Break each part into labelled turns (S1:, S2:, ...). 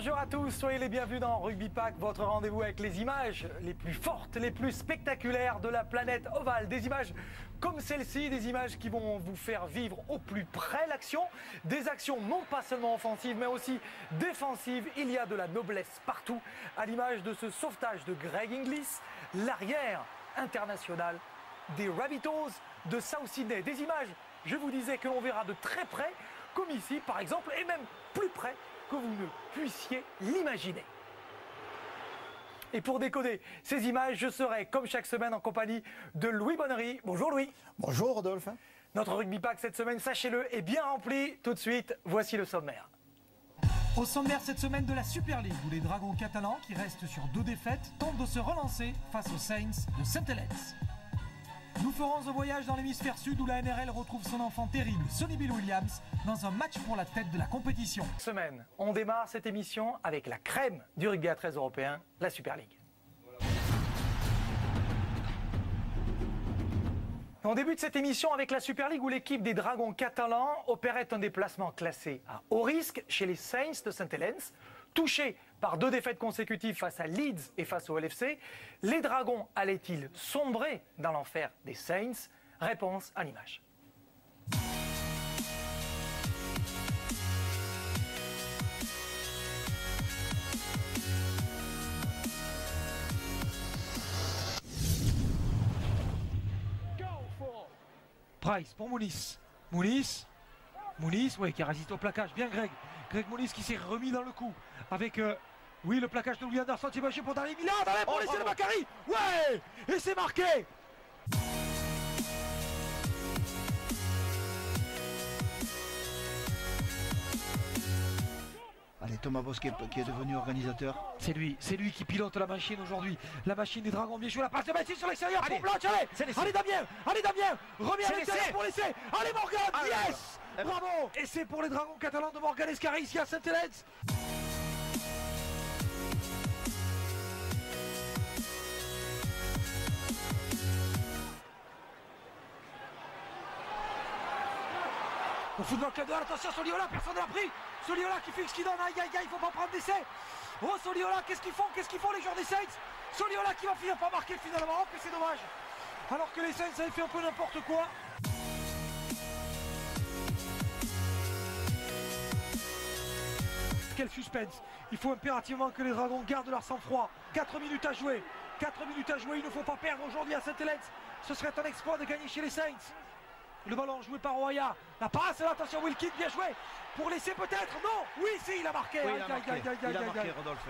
S1: Bonjour à tous, soyez les bienvenus dans Rugby Pack, votre rendez-vous avec les images les plus fortes, les plus spectaculaires de la planète ovale. Des images comme celle-ci, des images qui vont vous faire vivre au plus près l'action. Des actions non pas seulement offensives, mais aussi défensives. Il y a de la noblesse partout, à l'image de ce sauvetage de Greg Inglis, l'arrière international des Rabbitohs de South Sydney. Des images, je vous disais, que l'on verra de très près, comme ici par exemple, et même plus près que vous ne puissiez l'imaginer. Et pour décoder ces images, je serai comme chaque semaine en compagnie de Louis Bonnery. Bonjour Louis.
S2: Bonjour Rodolphe.
S1: Notre Rugby Pack cette semaine, sachez-le, est bien rempli. Tout de suite, voici le sommaire.
S3: Au sommaire cette semaine de la Super League, où les Dragons catalans, qui restent sur 2 défaites, tentent de se relancer face aux Saints de St. Helens. Nous ferons un voyage dans l'hémisphère sud où la NRL retrouve son enfant terrible, Sonny Bill Williams, dans un match pour la tête de la compétition.
S1: Semaine, on démarre cette émission avec la crème du rugby à 13 européen, la Super League. On débute cette émission avec la Super League où l'équipe des Dragons catalans opérait un déplacement classé à haut risque chez les Saints de St. Helens. Touchés par 2 défaites consécutives face à Leeds et face au LFC, les Dragons allaient-ils sombrer dans l'enfer des Saints? Réponse à l'image.
S3: Price pour Moulis. Moulis, ouais, qui a résisté au plaquage. Bien Greg Moulis qui s'est remis dans le coup avec oui, le plaquage de Louis Anderson. C'est marché pour Dali Millard. Pour l'essai de Macari. Ouais, et c'est marqué.
S2: Allez, Thomas Bosquet qui est devenu organisateur.
S3: C'est lui qui pilote la machine aujourd'hui. La machine des Dragons, bien joué, la passe de Messi sur l'extérieur pour Blanche, allez Damien, remis à l'extérieur pour l'essai. Allez Morgan, yes, bravo. Et c'est pour les Dragons catalans de Morgan Escarri ici à St. Helens. Au football club de Halle, attention, Soliola, personne ne l'a pris. Soliola qui fixe, qui donne, aïe, il faut pas prendre d'essai. Oh, Soliola, qu'est-ce qu'ils font les joueurs des Saints? Soliola qui va finir par marquer finalement, oh que c'est dommage. Alors que les Saints avaient fait un peu n'importe quoi. Quel suspense. Il faut impérativement que les Dragons gardent leur sang-froid. 4 minutes à jouer, il ne faut pas perdre aujourd'hui à St. Helens. Ce serait un exploit de gagner chez les Saints. Le ballon joué par Oya. La passe, attention Wilkins, bien joué. Pour laisser peut-être, non. Oui, si, il a marqué.
S2: Oui, il a marqué, Rodolphe.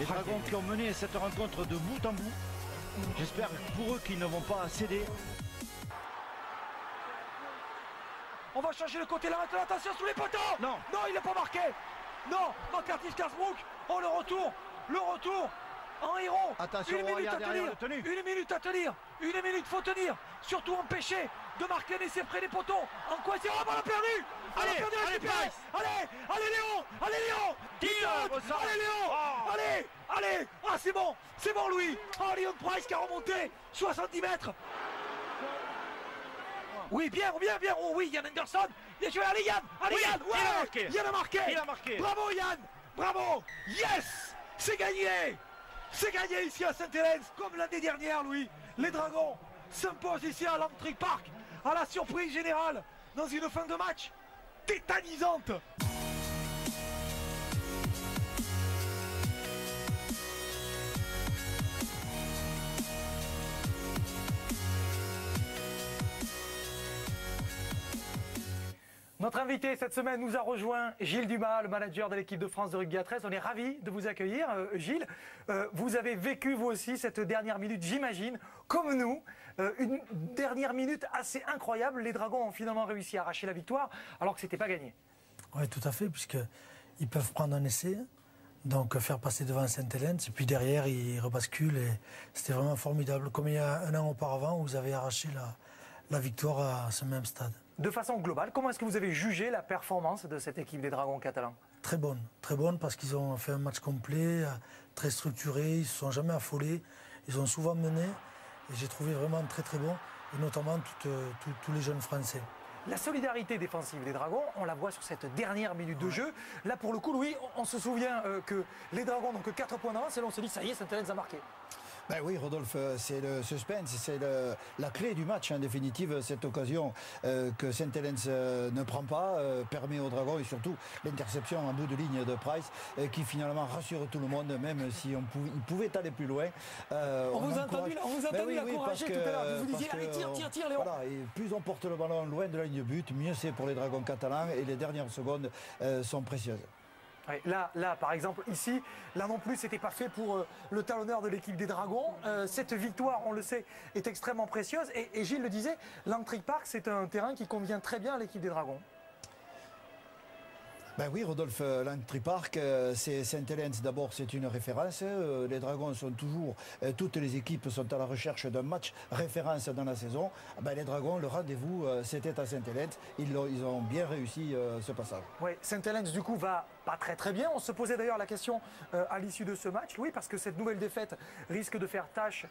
S2: Les Dragons qui ont mené cette rencontre de bout en bout. J'espère pour eux qu'ils ne vont pas céder.
S3: On va changer le côté là maintenant, attention sous les poteaux. Non, il n'a pas marqué. Non, McCarthy Scarsbrook. Oh, le retour. En héros.
S2: Attention,
S3: une minute à tenir. Faut tenir. Surtout empêcher de marquer un essai près des poteaux. En quoi c'est? Oh, on l'a perdu. Allez Léon. Allez Léon. Allez. Ah, c'est bon Louis. Oh, Léon Price qui a remonté 70 mètres. Oui, bien. Oh oui, Yann Anderson. Bien joué, allez Yann. Ouais, Yann a marqué. Bravo Yann. Bravo. Yes. C'est gagné ici à St. Helens, comme l'année dernière, Louis. Les Dragons s'imposent ici à Langtry Park, à la surprise générale, dans une fin de match tétanisante.
S1: Notre invité cette semaine nous a rejoint, Gilles Dumas, le manager de l'équipe de France de rugby à 13. On est ravis de vous accueillir, Gilles. Vous avez vécu vous aussi cette dernière minute, j'imagine, comme nous, une dernière minute assez incroyable. Les Dragons ont finalement réussi à arracher la victoire alors que ce n'était pas gagné.
S4: Oui, tout à fait, puisqu'ils peuvent prendre un essai, donc faire passer devant St. Helens, et puis derrière ils rebasculent. Et c'était vraiment formidable, comme il y a un an auparavant où vous avez arraché la victoire à ce même stade.
S1: De façon globale, comment est-ce que vous avez jugé la performance de cette équipe des Dragons catalans?
S4: Très bonne parce qu'ils ont fait un match complet, très structuré, ils ne se sont jamais affolés, ils ont souvent mené et j'ai trouvé vraiment très bon, et notamment tous les jeunes Français.
S1: La solidarité défensive des Dragons, on la voit sur cette dernière minute de jeu. Là, pour le coup, Louis, on se souvient que les Dragons n'ont que 4 points d'avance et là, on se dit, ça y est, Saint-Helens a marqué.
S5: Ben oui, Rodolphe, c'est le suspense, c'est la clé du match en définitive. Cette occasion que Saint-Helens ne prend pas permet aux Dragons et surtout l'interception en bout de ligne de Price qui finalement rassure tout le monde, même si il pouvait aller plus loin.
S1: On vous a entendu l'encourager tout à l'heure. Vous disiez, allez, tire, Léon.
S5: Voilà, et plus on porte le ballon loin de la ligne de but, mieux c'est pour les Dragons catalans et les dernières secondes sont précieuses.
S1: Ouais, là, par exemple, ici, là non plus, c'était pas fait pour le talonneur de l'équipe des Dragons. Cette victoire, on le sait, est extrêmement précieuse. Et Gilles le disait, Langtry Park, c'est un terrain qui convient très bien à l'équipe des Dragons.
S5: Ben oui, Rodolphe, Langtry Park, c'est Saint-Helens d'abord, c'est une référence. Les Dragons sont toujours, toutes les équipes sont à la recherche d'un match référence dans la saison. Ben, les Dragons, le rendez-vous, c'était à Saint-Helens. Ils ont bien réussi ce passage.
S1: Oui, Saint-Helens, du coup, va pas très bien. On se posait d'ailleurs la question à l'issue de ce match, Louis, parce que cette nouvelle défaite risque de faire tâche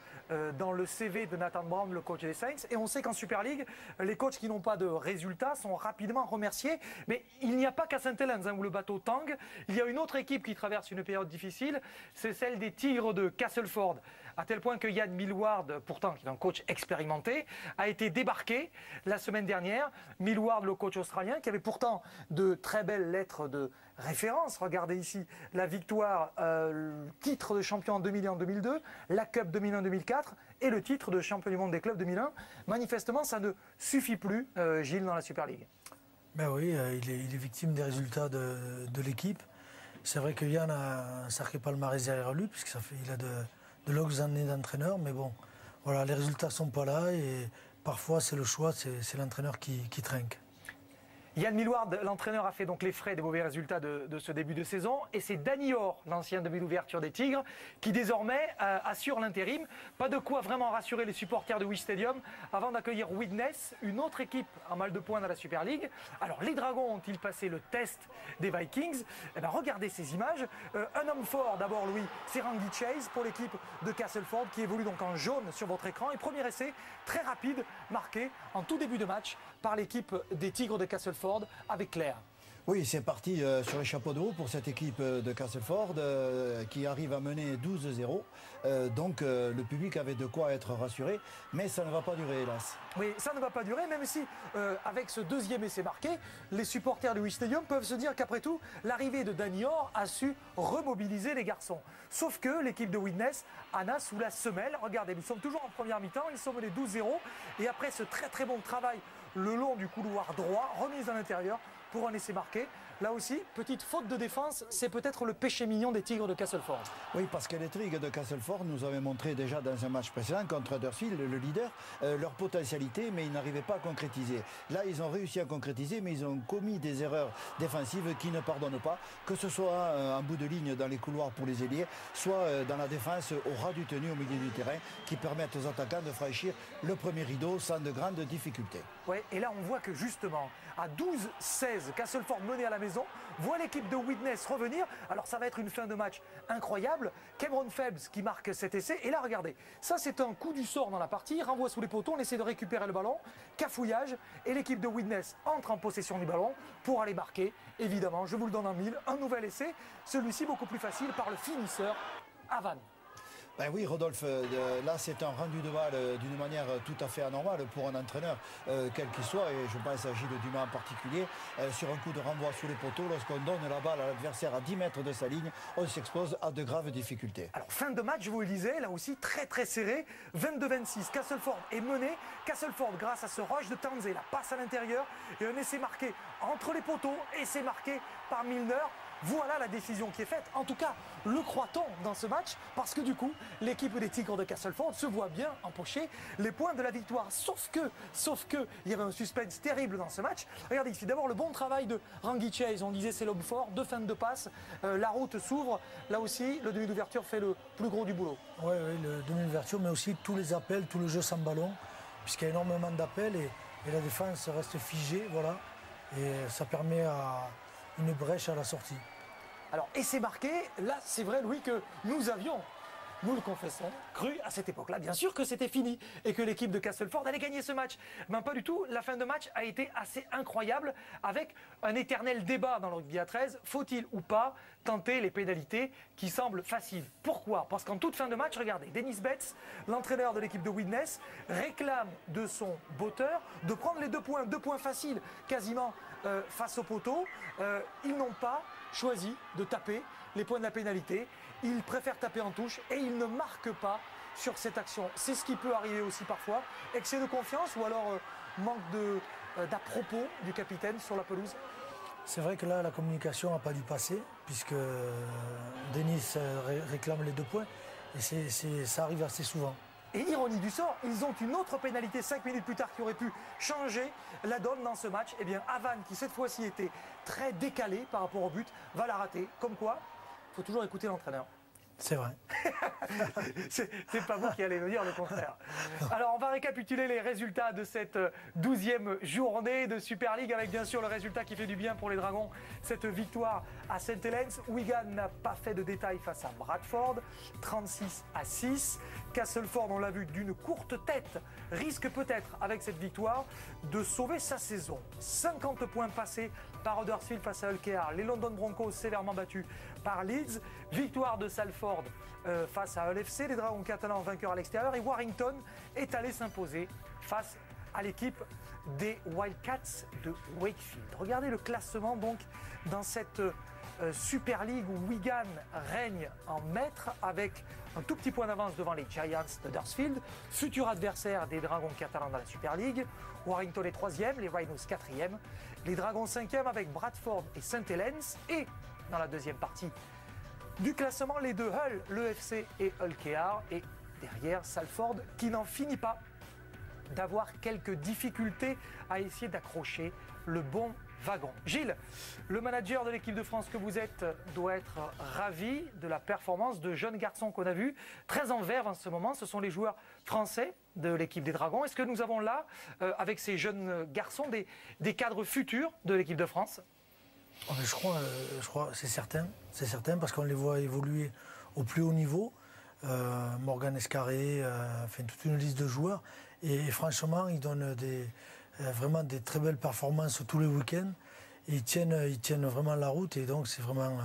S1: dans le CV de Nathan Brown, le coach des Saints. Et on sait qu'en Super League, les coachs qui n'ont pas de résultats sont rapidement remerciés. Mais il n'y a pas qu'à Saint-Helens où le bateau tangue. Il y a une autre équipe qui traverse une période difficile, c'est celle des Tigres de Castleford. À tel point que Yann Millward, pourtant qui est un coach expérimenté, a été débarqué la semaine dernière. Millward, le coach australien, qui avait pourtant de très belles lettres de référence. Regardez ici la victoire, le titre de champion en 2001 en 2002, la Cup 2001-2004 et le titre de champion du monde des clubs 2001. Manifestement, ça ne suffit plus, Gilles, dans la Super League.
S4: Ben oui, il est victime des résultats de l'équipe. C'est vrai que Yann a un sacré palmarès derrière lui, puisqu'il a de longues années d'entraîneur. Mais bon, voilà, les résultats ne sont pas là et parfois c'est le choix, c'est l'entraîneur qui trinque.
S1: Yann Millward, l'entraîneur, a fait donc les frais des mauvais résultats de ce début de saison. Et c'est Danny Orr, l'ancien demi d'ouverture des Tigres, qui désormais assure l'intérim. Pas de quoi vraiment rassurer les supporters de Wii Stadium avant d'accueillir Widnes, une autre équipe en mal de points dans la Super League. Alors les Dragons ont-ils passé le test des Vikings? Eh bien, regardez ces images. Un homme fort d'abord, Louis, c'est Randy Chase pour l'équipe de Castleford qui évolue donc en jaune sur votre écran. Et premier essai très rapide marqué en tout début de match par l'équipe des Tigres de Castleford avec Claire.
S5: Oui, c'est parti sur les chapeaux de roue pour cette équipe de Castleford qui arrive à mener 12-0. Donc le public avait de quoi être rassuré, mais ça ne va pas durer, hélas.
S1: Oui, ça ne va pas durer, même si avec ce deuxième essai marqué, les supporters du Wii Stadium peuvent se dire qu'après tout, l'arrivée de Danny Orr a su remobiliser les garçons. Sauf que l'équipe de Widnes en a sous la semelle. Regardez, nous sommes toujours en première mi-temps, ils sont menés 12-0. Et après ce très bon travail le long du couloir droit, remise à l'intérieur pour un essai marqué. Là aussi, petite faute de défense, c'est peut-être le péché mignon des Tigres de Castleford.
S5: Oui, parce que les Tigres de Castleford nous avaient montré déjà dans un match précédent contre Huddersfield, le leader, leur potentialité, mais ils n'arrivaient pas à concrétiser. Là, ils ont réussi à concrétiser, mais ils ont commis des erreurs défensives qui ne pardonnent pas, que ce soit en bout de ligne dans les couloirs pour les ailiers, soit dans la défense au ras du tenu au milieu du terrain, qui permettent aux attaquants de franchir le premier rideau sans de grandes difficultés.
S1: Oui, et là, on voit que justement, à 12-16, Castleford mené à la maison, voit l'équipe de Widnes revenir. Alors ça va être une fin de match incroyable. Cameron Phelps qui marque cet essai. Et là, regardez, ça c'est un coup du sort dans la partie. Renvoi sous les poteaux, on essaie de récupérer le ballon. Cafouillage. Et l'équipe de Widnes entre en possession du ballon pour aller marquer. Évidemment, je vous le donne en mille, un nouvel essai. Celui-ci beaucoup plus facile par le finisseur, Avan.
S5: Ben oui, Rodolphe, là c'est un rendu de balle d'une manière tout à fait anormale pour un entraîneur, quel qu'il soit, et je pense à Gilles Dumas en particulier, sur un coup de renvoi sous les poteaux, lorsqu'on donne la balle à l'adversaire à 10 mètres de sa ligne, on s'expose à de graves difficultés.
S1: Alors fin de match, je vous le disais, là aussi très serré, 22-26, Castleford est mené, Castleford grâce à ce rush de Tanzé, la passe à l'intérieur, et un essai marqué entre les poteaux, essai marqué par Milner. Voilà la décision qui est faite. En tout cas, le croit-on dans ce match, parce que du coup, l'équipe des Tigres de Castleford se voit bien empocher les points de la victoire. Sauf que, il y avait un suspense terrible dans ce match. Regardez ici, d'abord le bon travail de Randy Chase. On disait c'est l'homme fort, 2 feintes de passe. La route s'ouvre. Là aussi, le demi d'ouverture fait le plus gros du boulot.
S4: Oui, le demi d'ouverture, mais aussi tous les appels, tout le jeu sans ballon, puisqu'il y a énormément d'appels et la défense reste figée, voilà. Et ça permet à une brèche à la sortie.
S1: Alors, et c'est marqué, là c'est vrai Louis que nous avions nous le confessons, cru à cette époque-là, bien sûr que c'était fini et que l'équipe de Castleford allait gagner ce match. Mais pas du tout, la fin de match a été assez incroyable avec un éternel débat dans le rugby à 13. Faut-il ou pas tenter les pénalités qui semblent faciles? Pourquoi? Parce qu'en toute fin de match, regardez, Dennis Betts, l'entraîneur de l'équipe de Widnes, réclame de son botteur de prendre les 2 points faciles quasiment face au poteau. Ils n'ont pas choisi de taper les points de la pénalité. Ils préfèrent taper en touche et ils ne marquent pas sur cette action. C'est ce qui peut arriver aussi parfois. Excès de confiance ou alors manque d'à-propos du capitaine sur la pelouse.
S4: C'est vrai que là, la communication n'a pas dû passer, puisque Denis réclame les 2 points, et ça arrive assez souvent.
S1: Et ironie du sort, ils ont une autre pénalité 5 minutes plus tard qui aurait pu changer la donne dans ce match. Eh bien, Havan, qui cette fois-ci était très décalé par rapport au but, va la rater. Comme quoi, il faut toujours écouter l'entraîneur.
S4: C'est vrai.
S1: C'est pas vous qui allez me dire le contraire. Alors on va récapituler les résultats de cette 12e journée de Super League avec bien sûr le résultat qui fait du bien pour les Dragons. Cette victoire à St. Helens. Wigan n'a pas fait de détails face à Bradford, 36-6. Castleford, on l'a vu, d'une courte tête, risque peut-être avec cette victoire de sauver sa saison. 50 points passés par Huddersfield face à Hull KR. Les London Broncos sévèrement battus par Leeds. Victoire de Salford face à Hull FC. Les Dragons catalans vainqueurs à l'extérieur. Et Warrington est allé s'imposer face à l'équipe des Wildcats de Wakefield. Regardez le classement donc dans cette Super League où Wigan règne en maître avec un tout petit point d'avance devant les Giants d'Huddersfield, futur adversaire des Dragons catalans dans la Super League. Warrington est 3e, les Rhinos 4e, les Dragons 5e avec Bradford et St. Helens. Et dans la deuxième partie du classement, les deux Hull, l'EFC et Hull KR. Et derrière, Salford qui n'en finit pas d'avoir quelques difficultés à essayer d'accrocher le bon wagon. Gilles, le manager de l'équipe de France que vous êtes doit être ravi de la performance de jeunes garçons qu'on a vus, très en verve en ce moment. Ce sont les joueurs français de l'équipe des Dragons. Est-ce que nous avons là, avec ces jeunes garçons, des cadres futurs de l'équipe de France?
S4: Je crois c'est certain parce qu'on les voit évoluer au plus haut niveau. Morgan Escarré, enfin toute une liste de joueurs. Et franchement, ils donnent vraiment des très belles performances tous les week-ends. Et ils tiennent vraiment la route et donc c'est vraiment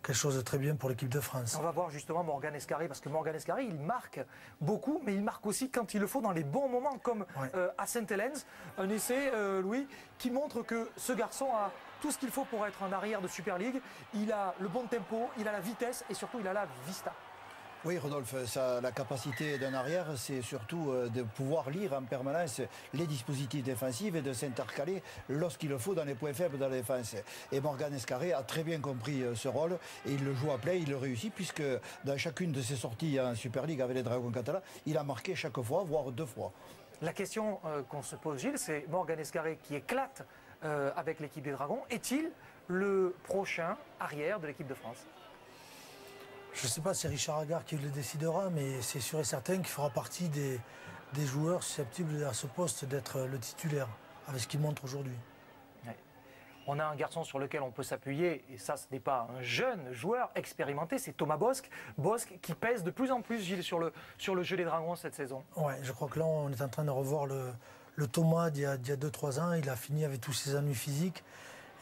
S4: quelque chose de très bien pour l'équipe de France.
S1: On va voir justement Morgan Escarré, parce que Morgan Escarré, il marque beaucoup, mais il marque aussi quand il le faut dans les bons moments, comme à St. Helens. Un essai, Louis, qui montre que ce garçon a tout ce qu'il faut pour être un arrière de Super League. Il a le bon tempo, il a la vitesse et surtout il a la vista.
S5: Oui, Rodolphe, la capacité d'un arrière, c'est surtout de pouvoir lire en permanence les dispositifs défensifs et de s'intercaler lorsqu'il le faut dans les points faibles de la défense. Et Morgan Escarré a très bien compris ce rôle et il le joue à plein, il le réussit puisque dans chacune de ses sorties en Super League avec les Dragons catalans, il a marqué chaque fois, voire 2 fois.
S1: La question qu'on se pose, Gilles, c'est Morgan Escarré qui éclate avec l'équipe des Dragons. Est-il le prochain arrière de l'équipe de France ?
S4: Je ne sais pas, c'est Richard Agar qui le décidera, mais c'est sûr et certain qu'il fera partie des joueurs susceptibles à ce poste d'être le titulaire, avec ce qu'il montre aujourd'hui.
S1: Ouais. On a un garçon sur lequel on peut s'appuyer, et ça, ce n'est pas un jeune joueur expérimenté, c'est Thomas Bosc. Bosc qui pèse de plus en plus, Gilles, sur le jeu des Dragons cette saison.
S4: Oui, je crois que là, on est en train de revoir le Thomas d'il y a 2-3 ans. Il a fini avec tous ses ennuis physiques.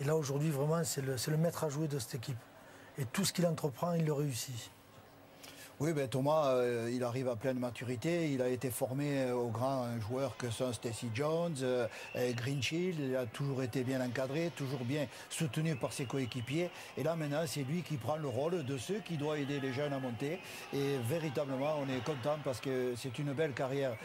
S4: Et là, aujourd'hui, vraiment, c'est le maître à jouer de cette équipe. Et tout ce qu'il entreprend, il le réussit.
S5: Oui, ben Thomas, il arrive à pleine maturité. Il a été formé aux grands joueurs que sont Stacey Jones, Greenshield. Il a toujours été bien encadré, toujours bien soutenu par ses coéquipiers. Et là, maintenant, c'est lui qui prend le rôle de ceux qui doivent aider les jeunes à monter. Et véritablement, on est content parce que c'est une belle carrière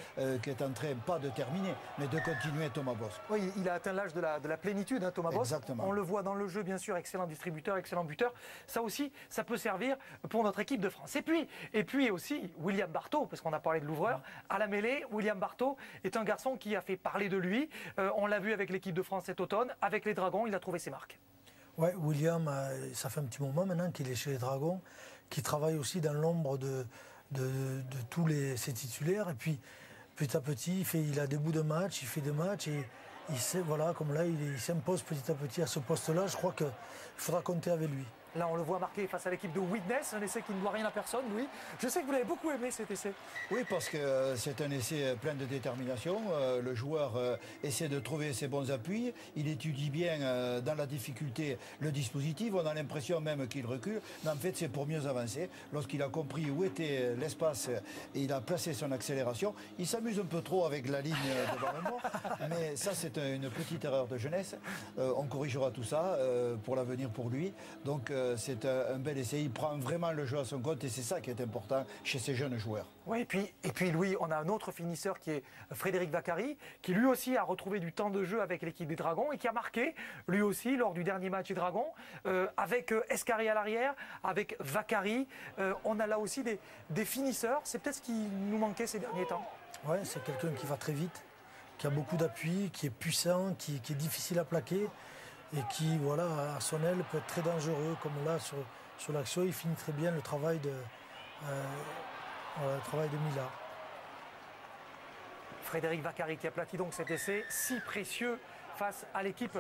S5: qui est en train, pas de terminer, mais de continuer, Thomas Bosc.
S1: Oui, il a atteint l'âge de la plénitude, hein, Thomas Bosc.
S5: Exactement.
S1: On le voit dans le jeu, bien sûr, excellent distributeur, excellent buteur. Ça aussi, ça peut servir pour notre équipe de France. Et puis aussi, William Barthaud, parce qu'on a parlé de l'ouvreur, à la mêlée, William Barthaud est un garçon qui a fait parler de lui. On l'a vu avec l'équipe de France cet automne. Avec les Dragons, il a trouvé ses marques.
S4: Oui, William, ça fait un petit moment maintenant qu'il est chez les Dragons, qui travaille aussi dans l'ombre de tous ses titulaires. Et puis, petit à petit, il a des bouts de match, il fait des matchs et il sait, voilà, comme là, il s'impose petit à petit à ce poste-là. Je crois qu'il faudra compter avec lui.
S1: Là, on le voit marquer face à l'équipe de Widnes, un essai qui ne doit rien à personne, Louis. Je sais que vous l'avez beaucoup aimé, cet essai.
S5: Oui, parce que c'est un essai plein de détermination. Le joueur essaie de trouver ses bons appuis. Il étudie bien dans la difficulté le dispositif. On a l'impression même qu'il recule. Mais en fait, c'est pour mieux avancer. Lorsqu'il a compris où était l'espace et il a placé son accélération, il s'amuse un peu trop avec la ligne devant le mort. Mais ça, c'est une petite erreur de jeunesse. On corrigera tout ça pour l'avenir pour lui. Donc, c'est un bel essai. Il prend vraiment le jeu à son compte et c'est ça qui est important chez ces jeunes joueurs.
S1: Oui, et puis Louis, on a un autre finisseur qui est Frédéric Vaccari, qui lui aussi a retrouvé du temps de jeu avec l'équipe des Dragons et qui a marqué lui aussi lors du dernier match des Dragons avec Escari à l'arrière, avec Vaccari. On a là aussi des finisseurs. C'est peut-être ce qui nous manquait ces derniers temps.
S4: Oui, c'est quelqu'un qui va très vite, qui a beaucoup d'appui, qui est puissant, qui est difficile à plaquer et qui, voilà, à son aile, peut être très dangereux, comme là sur l'action. Il finit très bien le travail de Mila.
S1: Frédéric Vaccari qui aplatit donc cet essai si précieux face à l'équipe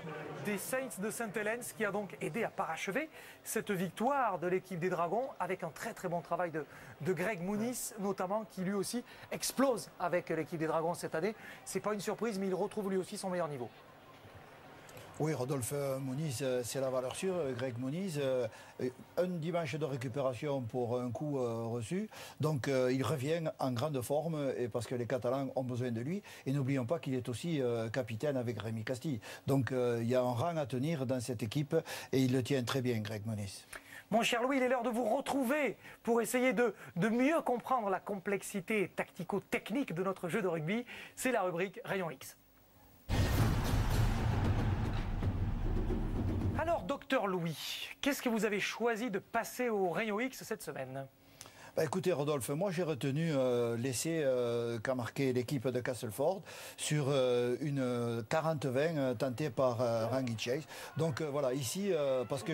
S1: des Saints de Sainte-Hélène, ce qui a donc aidé à parachever cette victoire de l'équipe des Dragons avec un très très bon travail de Greg Muniz notamment, qui lui aussi explose avec l'équipe des Dragons cette année. C'est pas une surprise, mais il retrouve lui aussi son meilleur niveau.
S5: Oui, Rodolphe Muniz, c'est la valeur sûre. Greg Muniz, un dimanche de récupération pour un coup reçu. Donc il revient en grande forme et parce que les Catalans ont besoin de lui. Et n'oublions pas qu'il est aussi capitaine avec Rémi Castille. Donc il y a un rang à tenir dans cette équipe et il le tient très bien, Greg Muniz.
S1: Mon cher Louis, il est l'heure de vous retrouver pour essayer de mieux comprendre la complexité tactico-technique de notre jeu de rugby. C'est la rubrique Rayon X. Alors, docteur Louis, qu'est-ce que vous avez choisi de passer au Rayon X cette semaine ?
S5: Bah écoutez Rodolphe, moi j'ai retenu l'essai qu'a marqué l'équipe de Castleford sur une 40-20 tentée par Rangi Chase. Donc voilà, ici, parce que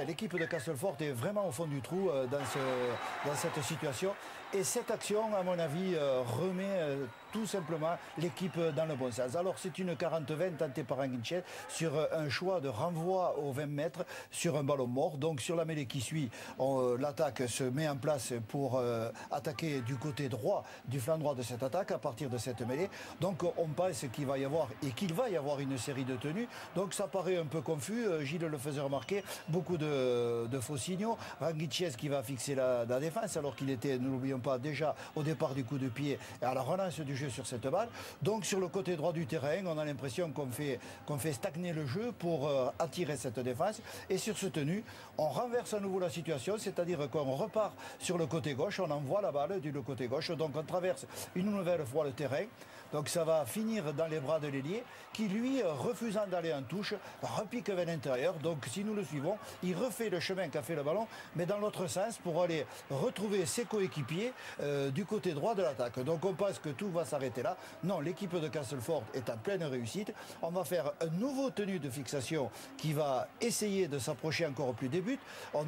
S5: l'équipe de Castleford est vraiment au fond du trou dans cette situation. Et cette action, à mon avis, remet tout simplement l'équipe dans le bon sens. Alors c'est une 40-20 tentée par Ranguinchet sur un choix de renvoi aux 20 mètres sur un ballon mort. Donc sur la mêlée qui suit, l'attaque se met en place pour attaquer du côté droit, du flanc droit de cette attaque à partir de cette mêlée. Donc on pense qu'il va y avoir une série de tenues. Donc ça paraît un peu confus. Gilles le faisait remarquer, beaucoup de faux signaux. Ranguinchet qui va fixer la défense alors qu'il était, ne l'oublions pas, déjà au départ du coup de pied et à la relance du jeu sur cette balle. Donc sur le côté droit du terrain, on a l'impression qu'on fait stagner le jeu pour attirer cette défense. Et sur ce tenu, on renverse à nouveau la situation, c'est-à-dire qu'on repart sur le côté gauche, on envoie la balle du côté gauche, donc on traverse une nouvelle fois le terrain. Donc ça va finir dans les bras de l'ailier qui, lui, refusant d'aller en touche, repique vers l'intérieur. Donc si nous le suivons, il refait le chemin qu'a fait le ballon, mais dans l'autre sens pour aller retrouver ses coéquipiers du côté droit de l'attaque. Donc on pense que tout va s'arrêter là. Non, l'équipe de Castleford est en pleine réussite. On va faire un nouveau tenue de fixation qui va essayer de s'approcher encore plus des buts. On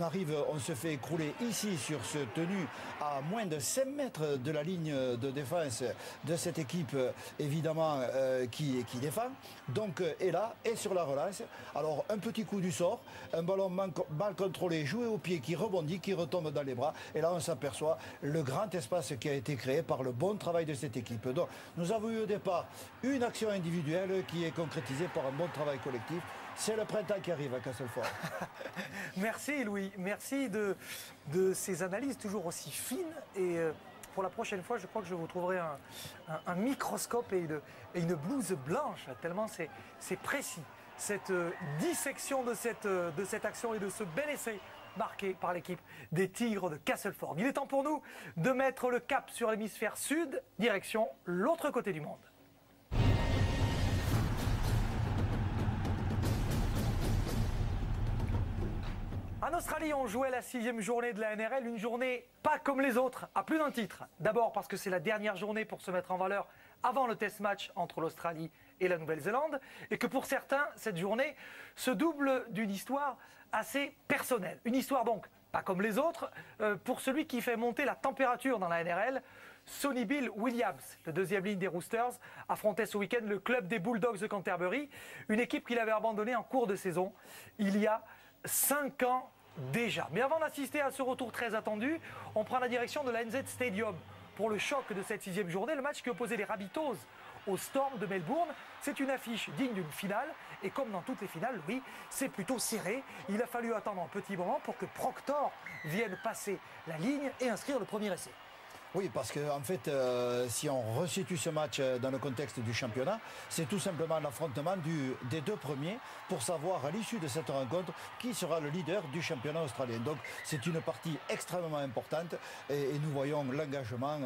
S5: se fait écrouler ici sur ce tenue à moins de 5 mètres de la ligne de défense de cette équipe évidemment qui défend. Donc et là, et sur la relance, alors un petit coup du sort, un ballon mal contrôlé, joué au pied, qui rebondit, qui retombe dans les bras. Et là, on s'aperçoit le grand espace qui a été créé par le bon travail de cette équipe. Donc nous avons eu au départ une action individuelle qui est concrétisée par un bon travail collectif. C'est le printemps qui arrive à Castleford.
S1: Merci Louis, merci de ces analyses toujours aussi fines et pour la prochaine fois, je crois que je vous trouverai un microscope et une blouse blanche, tellement c'est précis. Cette dissection de cette action et de ce bel essai marqué par l'équipe des Tigres de Castleford. Il est temps pour nous de mettre le cap sur l'hémisphère sud, direction l'autre côté du monde. En Australie, on jouait la 6e journée de la NRL, une journée pas comme les autres, à plus d'un titre. D'abord parce que c'est la dernière journée pour se mettre en valeur avant le test match entre l'Australie et la Nouvelle-Zélande, et que pour certains, cette journée se double d'une histoire assez personnelle. Une histoire donc pas comme les autres, pour celui qui fait monter la température dans la NRL, Sonny Bill Williams, le deuxième ligne des Roosters, affrontait ce week-end le club des Bulldogs de Canterbury, une équipe qu'il avait abandonnée en cours de saison il y a 5 ans déjà. Mais avant d'assister à ce retour très attendu, on prend la direction de l'ANZ Stadium pour le choc de cette 6e journée, le match qui opposait les Rabbitohs au Storm de Melbourne. C'est une affiche digne d'une finale et comme dans toutes les finales, oui, c'est plutôt serré. Il a fallu attendre un petit moment pour que Proctor vienne passer la ligne et inscrire le premier essai.
S5: Oui, parce qu'en fait, si on resitue ce match dans le contexte du championnat, c'est tout simplement l'affrontement des deux premiers pour savoir à l'issue de cette rencontre qui sera le leader du championnat australien. Donc c'est une partie extrêmement importante et nous voyons l'engagement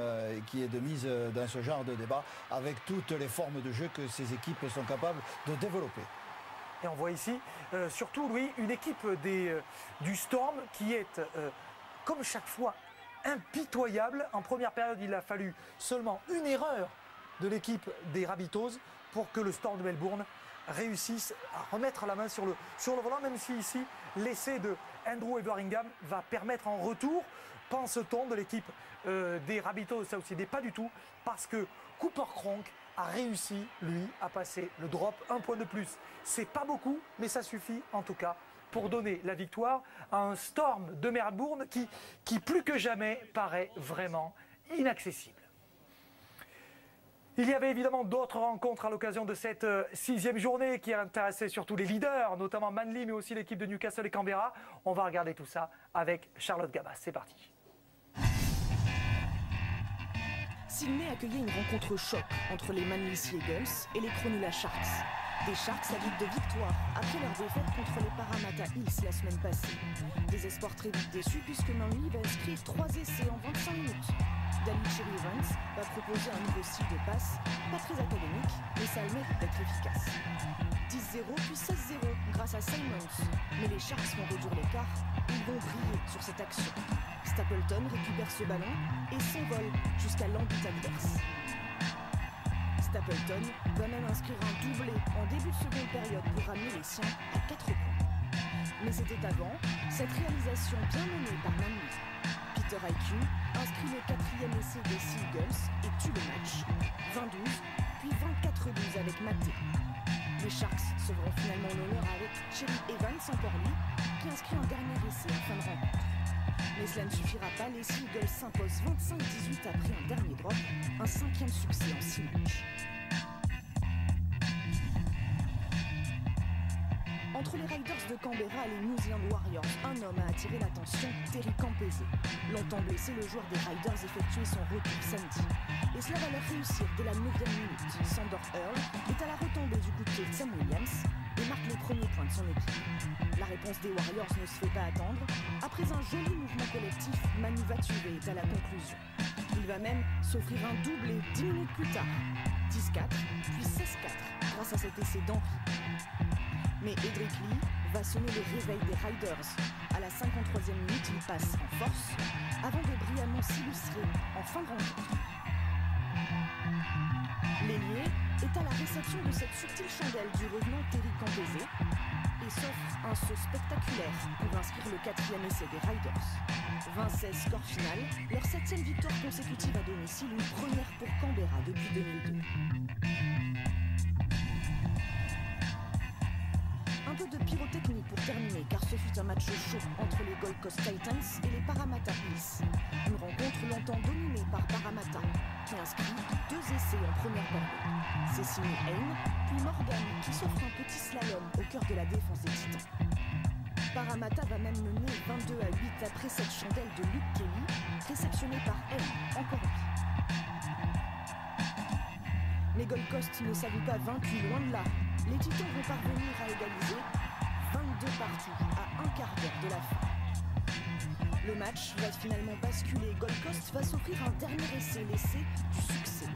S5: qui est de mise dans ce genre de débat avec toutes les formes de jeu que ces équipes sont capables de développer.
S1: Et on voit ici, surtout Louis, une équipe du Storm qui est, comme chaque fois, impitoyable. En première période, il a fallu seulement une erreur de l'équipe des Rabbitohs pour que le Storm de Melbourne réussisse à remettre la main sur le volant, même si ici, l'essai de Andrew Everingham va permettre en retour, pense-t-on, de l'équipe des Rabbitohs, ça aussi n'est pas du tout, parce que Cooper Cronk a réussi, lui, à passer le drop, un point de plus. C'est pas beaucoup, mais ça suffit en tout cas pour donner la victoire à un Storm de Melbourne qui plus que jamais paraît vraiment inaccessible. Il y avait évidemment d'autres rencontres à l'occasion de cette 6e journée qui intéressaient surtout les leaders, notamment Manly, mais aussi l'équipe de Newcastle et Canberra. On va regarder tout ça avec Charlotte Gabas. C'est parti.
S6: Sydney accueillait une rencontre choc entre les Manly Sea Eagles et les Cronulla Sharks. Des Sharks avides de victoire après leur défaite contre les Parramatta Eels la semaine passée. Des espoirs très vite déçus puisque Manly va inscrire 3 essais en 25 minutes. Daly Cherry Evans va proposer un nouveau style de passe, pas très académique, mais ça a le mérite d'être efficace. 10-0 puis 16-0 grâce à Simons. Mais les Sharks vont réduire l'écart, ils vont briller sur cette action. Stapleton récupère ce ballon et s'envole jusqu'à l'embut adverse. Stapleton va même inscrire un doublé en début de seconde période pour ramener les siens à 4 points. Mais c'était avant cette réalisation bien menée par Manly. Peter Aiku inscrit le 4e essai des Sea Eagles et tue le match. 20-12, puis 24-12 avec Maté. Les Sharks se verront finalement l'honneur avec Cherry Evans, encore lui, qui inscrit un dernier essai en fin de rencontre. Mais cela ne suffira pas, les Sea Eagles s'imposent 25-18 après un dernier drop, un 5e succès en 6 matchs. Entre les Raiders de Canberra et les New Zealand Warriors, un homme a attiré l'attention, Terry Campese. Longtemps blessé, le joueur des Raiders effectuait son retour samedi. Et cela va leur réussir dès la 9e minute. Sandor Earl est à la retombée du coup de pied de Sam Williams et marque les premiers points de son équipe. La réponse des Warriors ne se fait pas attendre. Après un joli mouvement collectif, Manu Vatuvei est à la conclusion. Il va même s'offrir un doublé 10 minutes plus tard. 10-4, puis 16-4, grâce à cet essai d'Henry. Mais Edric Lee va sonner le réveil des Riders. À la 53e minute, il passe en force, avant de brillamment s'illustrer en fin de rencontre. L'ailier est à la réception de cette subtile chandelle du revenant Terry Campese et s'offre un saut spectaculaire pour inscrire le 4e essai des Riders. 20-16 score final, leur 7e victoire consécutive à domicile, une première pour Canberra depuis 2002. Un peu de pyrotechnie pour terminer, car ce fut un match chaud entre les Gold Coast Titans et les Parramatta Eels. Une rencontre longtemps dominée par Parramatta, qui inscrit 2 essais en première période. C'est signé Hayne, puis Morgan, qui s'offre un petit slalom au cœur de la défense des Titans. Parramatta va même mener 22-8 après cette chandelle de Luke Kelly, réceptionnée par Hayne, encore en pied. Mais Gold Coast ne s'avoue pas vaincu, loin de là. Les Titans vont parvenir à égaliser 22 partout à un quart d'heure de la fin. Le match va finalement basculer. Gold Coast va s'offrir un dernier essai, l'essai du succès.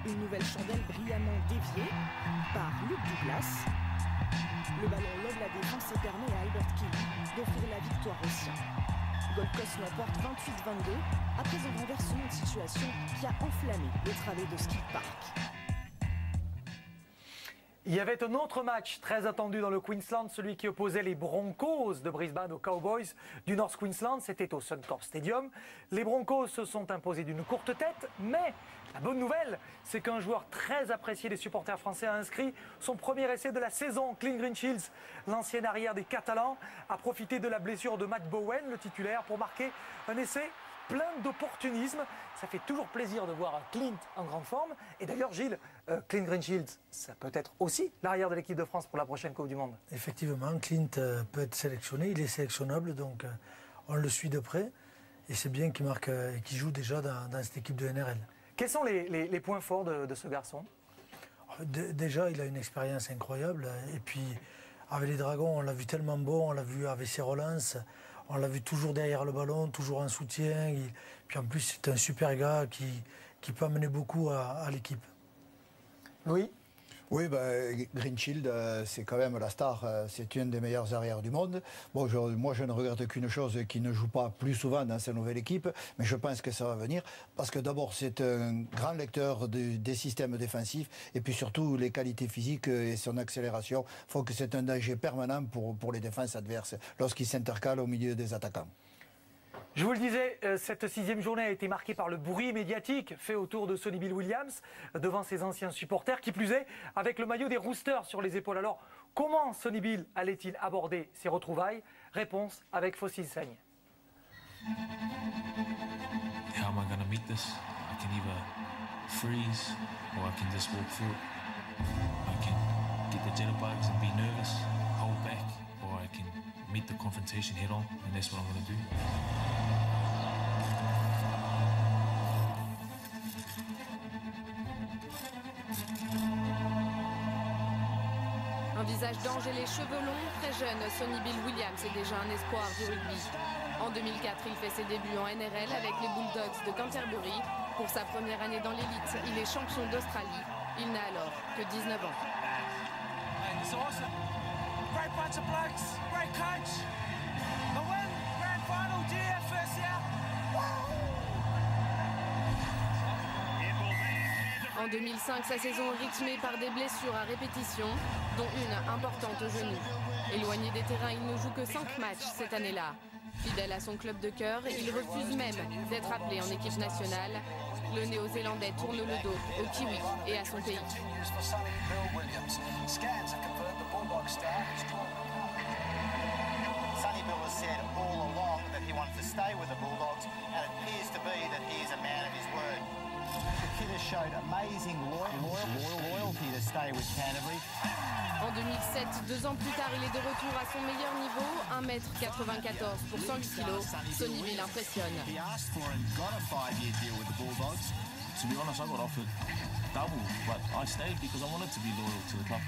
S6: Une nouvelle chandelle brillamment déviée par Luke Douglas. Le ballon lobe la défense et permet à Albert Kelly d'offrir la victoire aux siens. Gold Coast l'emporte 28-22 après un renversement de situation qui a enflammé les travées de Ski Park.
S1: Il y avait un autre match très attendu dans le Queensland, celui qui opposait les Broncos de Brisbane aux Cowboys du North Queensland. C'était au Suncorp Stadium. Les Broncos se sont imposés d'une courte tête, mais La bonne nouvelle, c'est qu'un joueur très apprécié des supporters français a inscrit son premier essai de la saison. Clint Greenfields, l'ancien arrière des Catalans, a profité de la blessure de Matt Bowen, le titulaire, pour marquer un essai plein d'opportunisme. Ça fait toujours plaisir de voir Clint en grande forme. Et d'ailleurs, Gilles, Clint Greenfields, ça peut être aussi l'arrière de l'équipe de France pour la prochaine Coupe du Monde.
S4: Effectivement, Clint peut être sélectionné, il est sélectionnable, donc on le suit de près. Et c'est bien qu'il marque et qu'il joue déjà dans cette équipe de NRL.
S1: Quels sont les points forts de ce garçon?
S4: Déjà, il a une expérience incroyable. Et puis, avec les Dragons, on l'a vu tellement bon, on l'a vu avec ses relances, on l'a vu toujours derrière le ballon, toujours en soutien. Puis en plus, c'est un super gars qui peut amener beaucoup à l'équipe.
S1: Louis?
S5: Oui, Greenfield, c'est quand même la star. C'est une des meilleures arrières du monde. Bon, moi, je ne regrette qu'une chose, qu'il ne joue pas plus souvent dans sa nouvelle équipe, mais je pense que ça va venir. Parce que d'abord, c'est un grand lecteur des systèmes défensifs, et puis surtout, les qualités physiques et son accélération font que c'est un danger permanent pour les défenses adverses lorsqu'il s'intercale au milieu des attaquants.
S1: Je vous le disais, cette 6e journée a été marquée par le bruit médiatique fait autour de Sonny Bill Williams devant ses anciens supporters, qui plus est avec le maillot des Roosters sur les épaules. Alors, comment Sonny Bill allait-il aborder ces retrouvailles? Réponse avec Fossil Saigne.
S7: How am I going to meet this? I can either freeze or I can just walk through it. I can get the jitterbugs and be nervous, hold back, or I can meet the confrontation head on, and that's what I'm going to do.
S8: Un visage d'ange et les cheveux longs, très jeune, Sonny Bill Williams est déjà un espoir du rugby. En 2004, il fait ses débuts en NRL avec les Bulldogs de Canterbury. Pour sa première année dans l'élite, il est champion d'Australie. Il n'a alors que 19 ans.
S9: Great bunch of blokes, great coach. The win, grand final, GF first year.
S8: En 2005, sa saison est rythmée par des blessures à répétition, dont une importante au genou. Éloigné des terrains, il ne joue que 5 matchs cette année-là. Fidèle à son club de cœur, il refuse même d'être appelé en équipe nationale. Le Néo-Zélandais tourne le dos au Kiwi et à son pays.
S10: Sonny Bill has said all along that he wants to stay with the Bulldogs, and it appears to be that he is a man of his word. The kid has showed amazing loyalty to stay with Canterbury.
S8: En 2007, 2 ans plus tard, il est de retour à son meilleur niveau, 1m94 pour 108 kg. Sonny Bill impressionne.
S7: He asked for and got a 5-year deal with the Bulldogs. To be honest, I got offered double, but I stayed because I wanted to be loyal to the club.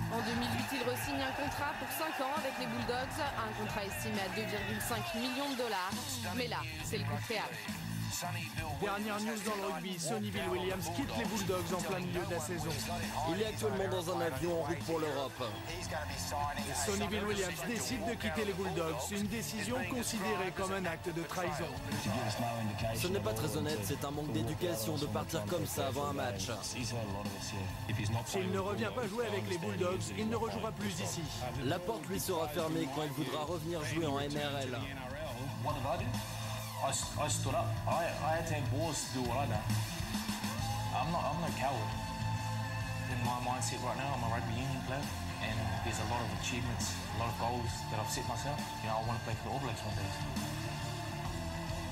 S8: En 2008, il re-signe un contrat pour 5 ans avec les Bulldogs, un contrat estimé à 2,5 millions de dollars. Mais là, c'est le coup de théâtre.
S11: Dernière news dans le rugby, Sonny Bill Williams quitte les Bulldogs en plein milieu de la saison.
S12: Il est actuellement dans un avion en route pour l'Europe.
S11: Et Sonny Bill Williams décide de quitter les Bulldogs, une décision considérée comme un acte de trahison.
S12: Ce n'est pas très honnête, c'est un manque d'éducation de partir comme ça avant un match.
S11: S'il ne revient pas jouer avec les Bulldogs, il ne rejouera plus ici.
S12: La porte lui sera fermée quand il voudra revenir jouer en NRL.
S7: I stood up. I had to have balls to do what I done. I'm no coward. In my mindset right now, I'm a rugby union player, and there's a lot of achievements, a lot of goals that I've set myself. You know, I want to play for the All Blacks one day.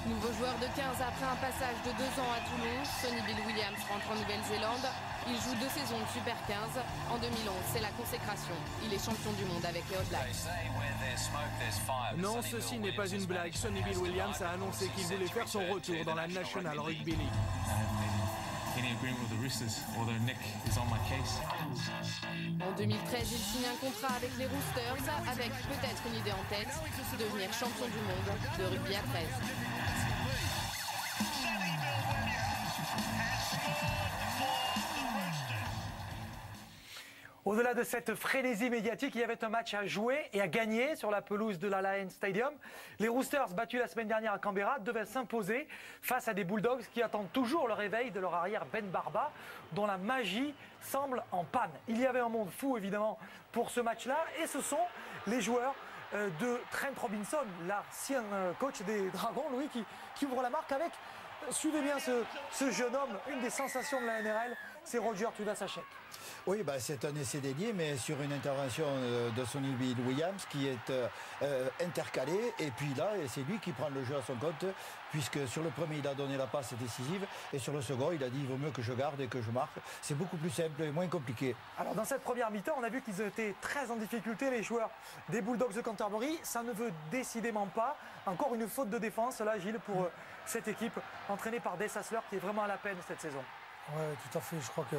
S8: Nouveau joueur de 15 après un passage de 2 ans à Toulouse, Sonny Bill Williams rentre en Nouvelle-Zélande. Il joue 2 saisons de Super 15. En 2011, c'est la consécration. Il est champion du monde avec les All Blacks.
S11: Non, ceci n'est pas une blague. Sonny Bill Williams a annoncé qu'il voulait faire son retour dans la National Rugby League.
S8: En 2013, il signe un contrat avec les Roosters, avec peut-être une idée en tête, devenir champion du monde de rugby à 13.
S1: Au-delà de cette frénésie médiatique, il y avait un match à jouer et à gagner sur la pelouse de l'Alliance Stadium. Les Roosters, battus la semaine dernière à Canberra, devaient s'imposer face à des Bulldogs qui attendent toujours le réveil de leur arrière Ben Barba, dont la magie semble en panne. Il y avait un monde fou, évidemment, pour ce match-là, et ce sont les joueurs de Trent Robinson, l'ancien coach des Dragons, Louis, qui ouvre la marque avec suivez bien ce jeune homme, une des sensations de la NRL, c'est Roger Tuivasa-Sheck.
S5: Oui, bah, c'est un essai dédié, mais sur une intervention de Sonny Bill Williams qui est intercalée. Et puis là, c'est lui qui prend le jeu à son compte, puisque sur le premier, il a donné la passe décisive. Et sur le second, il a dit il vaut mieux que je garde et que je marque. C'est beaucoup plus simple et moins compliqué.
S1: Alors dans cette première mi-temps, on a vu qu'ils étaient très en difficulté, les joueurs des Bulldogs de Canterbury. Ça ne veut décidément pas. Encore une faute de défense, là, Gilles, pour cette équipe entraînée par Des Hasler, qui est vraiment à la peine cette saison.
S4: Oui, tout à fait. Je crois que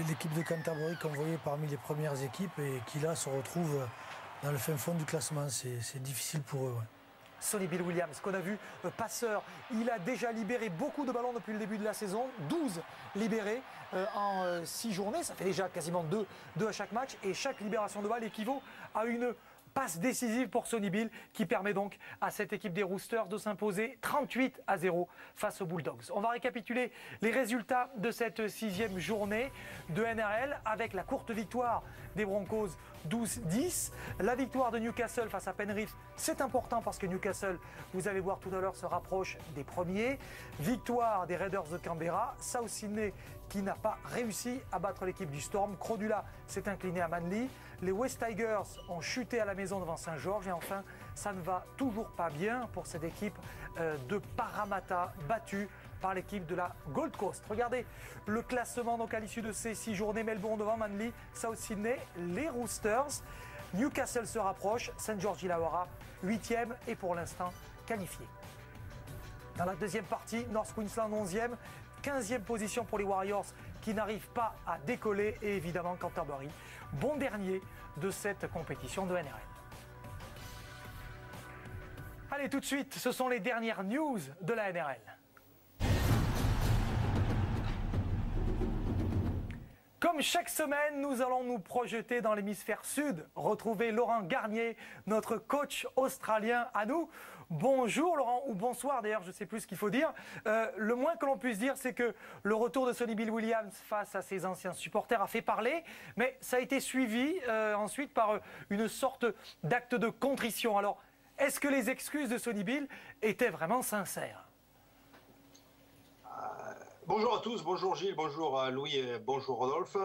S4: l'équipe de Canterbury qu'on voyait parmi les premières équipes et qui là se retrouve dans le fin fond du classement, c'est difficile pour eux. Ouais.
S1: Sonny Bill Williams, qu'on a vu passeur, il a déjà libéré beaucoup de ballons depuis le début de la saison, 12 libérés en 6 journées, ça fait déjà quasiment 2 à chaque match, et chaque libération de balle équivaut à une passe décisive pour Sonny Bill, qui permet donc à cette équipe des Roosters de s'imposer 38-0 face aux Bulldogs. On va récapituler les résultats de cette 6e journée de NRL avec la courte victoire des Broncos 12-10. La victoire de Newcastle face à Penrith, c'est important parce que Newcastle, vous allez voir tout à l'heure, se rapproche des premiers. Victoire des Raiders de Canberra. South Sydney qui n'a pas réussi à battre l'équipe du Storm. Crodula s'est incliné à Manly. Les West Tigers ont chuté à la maison devant Saint-Georges. Et enfin, ça ne va toujours pas bien pour cette équipe de Parramatta, battue par l'équipe de la Gold Coast. Regardez le classement donc à l'issue de ces 6 journées. Melbourne devant Manly, South Sydney, les Roosters. Newcastle se rapproche, St George Illawarra 8e et pour l'instant qualifié. Dans la deuxième partie, North Queensland 11e, 15e position pour les Warriors qui n'arrivent pas à décoller et évidemment Canterbury, bon dernier de cette compétition de NRL. Allez, tout de suite, ce sont les dernières news de la NRL. Comme chaque semaine, nous allons nous projeter dans l'hémisphère sud, retrouver Laurent Garnier, notre coach australien à nous. Bonjour Laurent, ou bonsoir d'ailleurs, je ne sais plus ce qu'il faut dire. Le moins que l'on puisse dire, c'est que le retour de Sonny Bill Williams face à ses anciens supporters a fait parler, mais ça a été suivi ensuite par une sorte d'acte de contrition. Alors, est-ce que les excuses de Sonny Bill étaient vraiment sincères ?
S13: Bonjour à tous, bonjour Gilles, bonjour Louis et bonjour Rodolphe.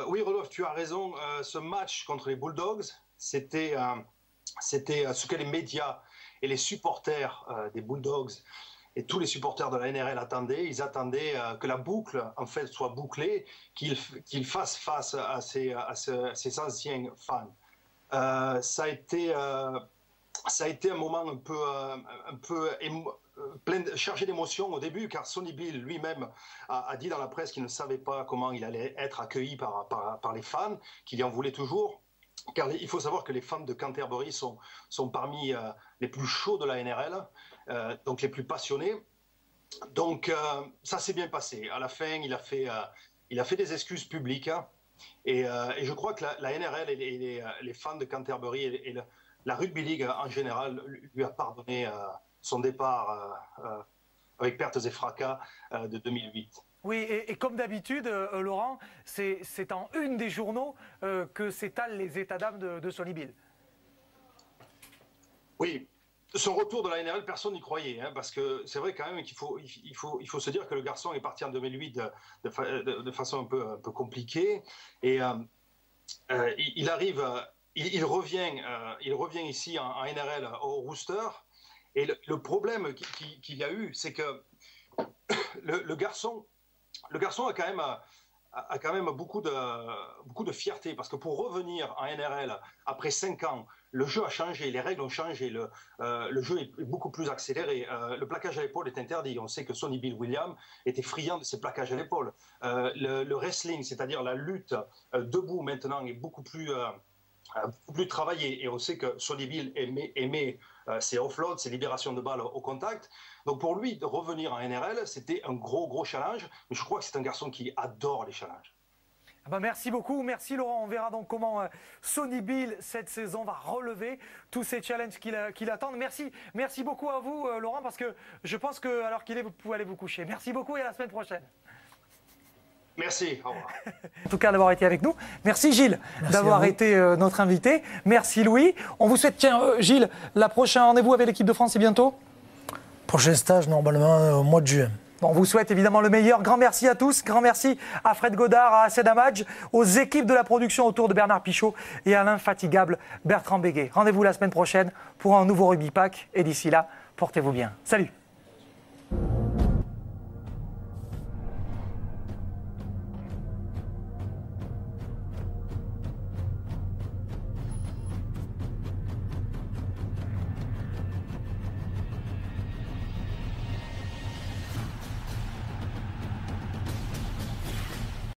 S13: Oui Rodolphe, tu as raison, ce match contre les Bulldogs, c'était ce que les médias et les supporters des Bulldogs et tous les supporters de la NRL attendaient. Ils attendaient que la boucle en fait soit bouclée, qu'ils fassent face à ces anciens fans. Ça a été un moment un peu chargé d'émotions au début, car Sonny Bill lui-même a dit dans la presse qu'il ne savait pas comment il allait être accueilli par les fans, qu'il y en voulait toujours. Car il faut savoir que les fans de Canterbury sont parmi les plus chauds de la NRL, donc les plus passionnés. Donc ça s'est bien passé. À la fin, il a fait des excuses publiques, hein, et je crois que la NRL et les fans de Canterbury et la Rugby League en général lui a pardonné son départ avec pertes et fracas de 2008.
S1: Oui, et comme d'habitude, Laurent, c'est en une des journaux que s'étalent les états d'âme de Sonny Bill.
S13: Oui, son retour de la NRL, personne n'y croyait, hein, parce que c'est vrai quand même qu'il faut se dire que le garçon est parti en 2008 de façon un peu compliquée, et il revient ici en NRL au Rooster, et le problème qu'il y a eu, c'est que le garçon a quand même beaucoup de fierté, parce que pour revenir en NRL après 5 ans, le jeu a changé, les règles ont changé, le jeu est beaucoup plus accéléré, le plaquage à l'épaule est interdit. On sait que Sonny Bill Williams était friand de ces plaquages à l'épaule. Le wrestling, c'est-à-dire la lutte debout maintenant, est beaucoup plus travaillé, et on sait que Sonny Bill aimait ses offloads, ses libérations de balles au contact. Donc pour lui, de revenir en NRL, c'était un gros challenge, mais je crois que c'est un garçon qui adore les challenges.
S1: Ah ben merci beaucoup, merci Laurent. On verra donc comment Sonny Bill cette saison va relever tous ces challenges qui l'attendent. Merci beaucoup à vous Laurent, parce que je pense que alors qu'il est, vous pouvez aller vous coucher. Merci beaucoup et à la semaine prochaine.
S13: Merci, au revoir.
S1: En tout cas d'avoir été avec nous. Merci Gilles d'avoir été notre invité. Merci Louis. On vous souhaite, tiens Gilles, la prochain rendez-vous avec l'équipe de France, c'est bientôt ?
S4: Prochain stage, normalement, au mois de juin.
S1: Bon, on vous souhaite évidemment le meilleur. Grand merci à tous. Grand merci à Fred Godard, à Assed Hamadj, aux équipes de la production autour de Bernard Pichot et à l'infatigable Bertrand Béguet. Rendez-vous la semaine prochaine pour un nouveau Rugby Pack. Et d'ici là, portez-vous bien. Salut!